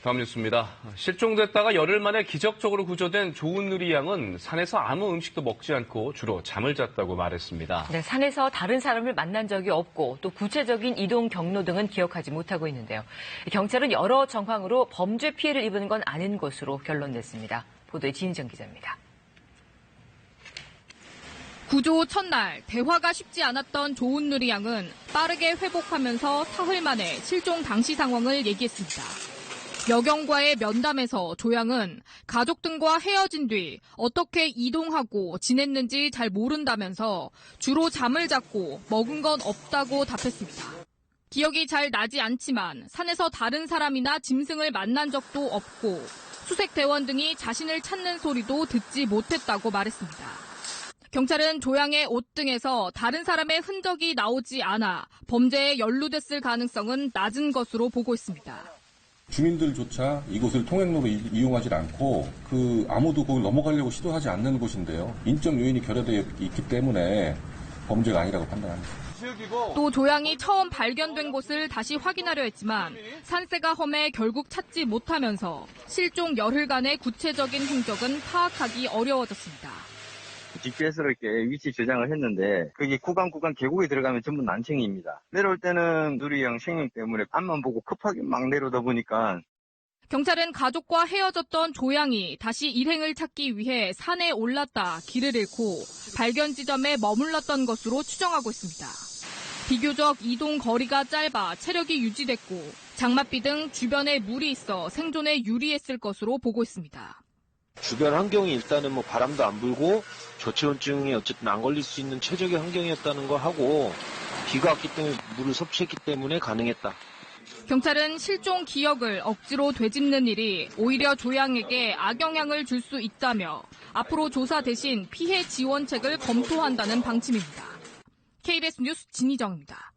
다음 뉴스입니다. 실종됐다가 열흘 만에 기적적으로 구조된 조은누리 양은 산에서 아무 음식도 먹지 않고 주로 잠을 잤다고 말했습니다. 네, 산에서 다른 사람을 만난 적이 없고 또 구체적인 이동 경로 등은 기억하지 못하고 있는데요. 경찰은 여러 정황으로 범죄 피해를 입은 건 아닌 것으로 결론냈습니다. 보도에 진희정 기자입니다. 구조 첫날 대화가 쉽지 않았던 조은누리 양은 빠르게 회복하면서 사흘 만에 실종 당시 상황을 얘기했습니다. 여경과의 면담에서 조 양은 가족 등과 헤어진 뒤 어떻게 이동하고 지냈는지 잘 모른다면서 주로 잠을 잤고 먹은 건 없다고 답했습니다. 기억이 잘 나지 않지만 산에서 다른 사람이나 짐승을 만난 적도 없고 수색 대원 등이 자신을 찾는 소리도 듣지 못했다고 말했습니다. 경찰은 조 양의 옷 등에서 다른 사람의 흔적이 나오지 않아 범죄에 연루됐을 가능성은 낮은 것으로 보고 있습니다. 주민들조차 이곳을 통행로로 이용하지 않고 아무도 거기 넘어가려고 시도하지 않는 곳인데요. 인적 요인이 결여되어 있기 때문에 범죄가 아니라고 판단합니다. 또 조 양이 처음 발견된 곳을 다시 확인하려 했지만 산세가 험해 결국 찾지 못하면서 실종 열흘간의 구체적인 행적은 파악하기 어려워졌습니다. GPS로 이렇게 위치 저장을 했는데 그게 구간 계곡에 들어가면 전부 난청입니다. 내려올 때는 누리 양 생명 때문에 앞만 보고 급하게 막 내려오다 보니까. 경찰은 가족과 헤어졌던 조 양이 다시 일행을 찾기 위해 산에 올랐다 길을 잃고 발견 지점에 머물렀던 것으로 추정하고 있습니다. 비교적 이동 거리가 짧아 체력이 유지됐고 장맛비 등 주변에 물이 있어 생존에 유리했을 것으로 보고 있습니다. 주변 환경이 일단은 바람도 안 불고 저체온증에 어쨌든 안 걸릴 수 있는 최적의 환경이었다는 거 하고 비가 왔기 때문에 물을 섭취했기 때문에 가능했다. 경찰은 실종 기억을 억지로 되짚는 일이 오히려 조 양에게 악영향을 줄 수 있다며 앞으로 조사 대신 피해 지원책을 검토한다는 방침입니다. KBS 뉴스 진희정입니다.